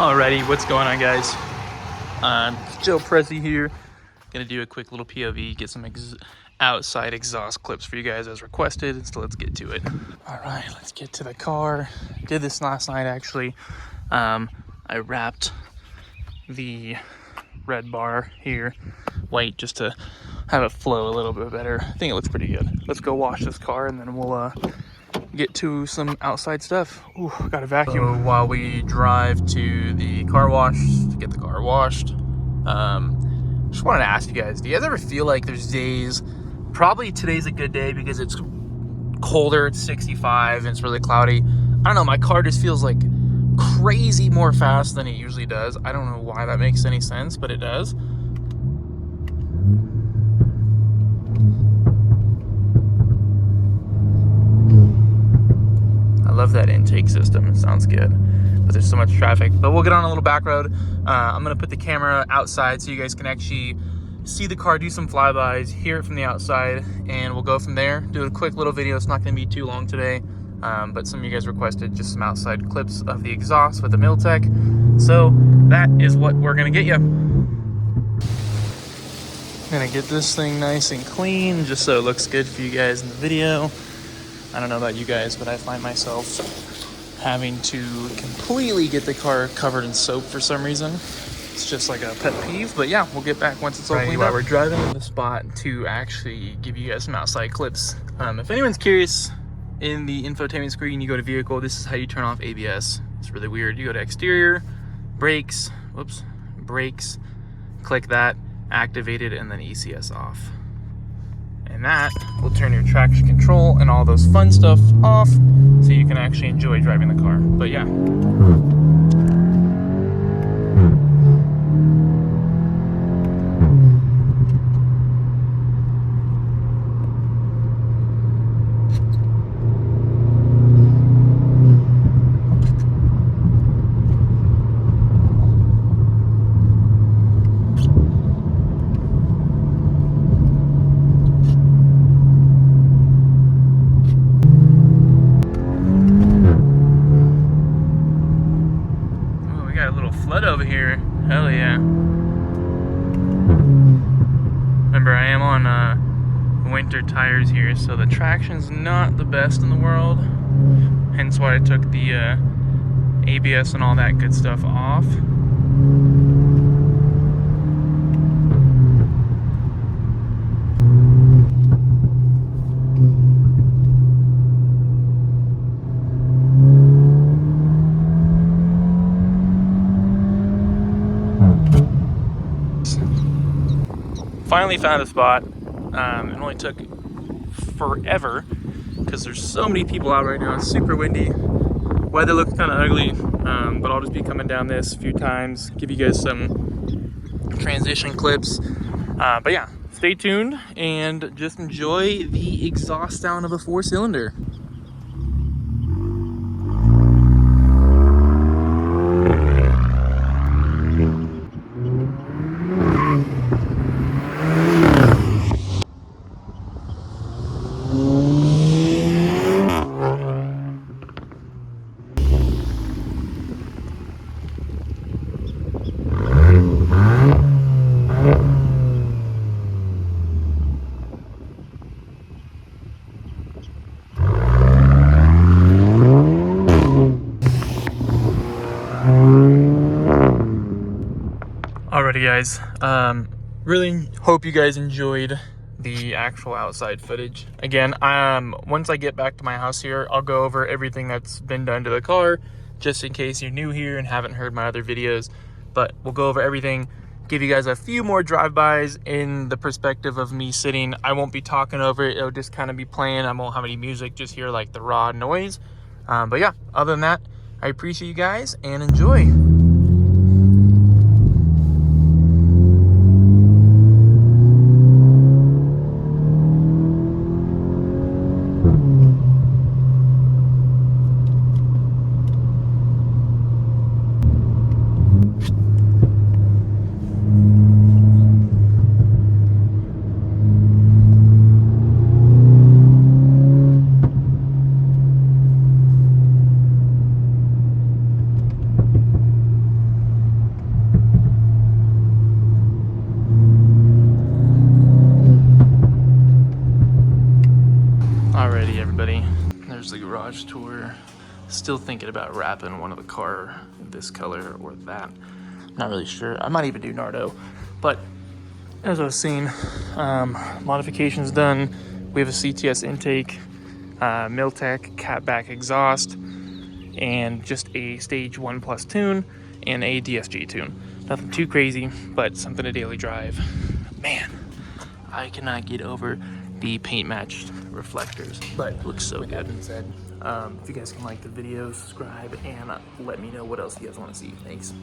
Alrighty, what's going on, guys? Joe Prezi here. Gonna do a quick little POV, get some outside exhaust clips for you guys as requested, so let's get to it. Alright, let's get to the car. Did this last night, actually. I wrapped the red bar here white just to have it flow a little bit better. I think it looks pretty good. Let's go wash this car and then we'll get to some outside stuff. Ooh, got a vacuum. So while we drive to the car wash to get the car washed, just wanted to ask you guys, do you guys ever feel like there's days, probably today's a good day because it's colder, it's 65 and it's really cloudy. I don't know, my car just feels like crazy more fast than it usually does. I don't know why that makes any sense, but it does. I love that intake system, it sounds good, but there's so much traffic. But we'll get on a little back road. I'm gonna put the camera outside so you guys can actually see the car, do some flybys, hear it from the outside, and we'll go from there. Do a quick little video. It's not gonna be too long today, but some of you guys requested just some outside clips of the exhaust with the Miltech. So that is what we're gonna get you. Gonna get this thing nice and clean just so it looks good for you guys in the video. I don't know about you guys, but I find myself having to completely get the car covered in soap for some reason. It's just like a pet peeve, but yeah, we'll get back once it's all cleaned up. We're driving to the spot to actually give you guys some outside clips. If anyone's curious, in the infotainment screen, you go to vehicle, this is how you turn off ABS. It's really weird. You go to exterior, brakes, click that, activate it, and then ECS off. And that will turn your traction control and all those fun stuff off so you can actually enjoy driving the car. But yeah. Flood over here. Hell yeah. Remember, I am on winter tires here, so the traction's not the best in the world. Hence why I took the ABS and all that good stuff off. Finally found a spot. It only took forever because there's so many people out right now. It's super windy. Weather looks kind of ugly, but I'll just be coming down this a few times, give you guys some transition clips. But yeah, stay tuned and just enjoy the exhaust sound of a 4-cylinder. Alrighty guys, really hope you guys enjoyed the actual outside footage. Again, once I get back to my house here, I'll go over everything that's been done to the car, just in case you're new here and haven't heard my other videos. But we'll go over everything, give you guys a few more drive-bys in the perspective of me sitting. I won't be talking over it, it'll just kind of be playing. I won't have any music, just hear like the raw noise. But yeah, other than that, I appreciate you guys and enjoy. Here's the garage tour. Still thinking about wrapping one of the car this color or that. Not really sure. I might even do Nardo. But as I was saying, modifications done. We have a CTS intake, Miltech Catback exhaust, and just a stage 1+ tune and a DSG tune. Nothing too crazy, but something to daily drive. Man, I cannot get over the paint matched reflectors, but it looks so good. That being said, if you guys can like the video, subscribe, and let me know what else you guys want to see. Thanks.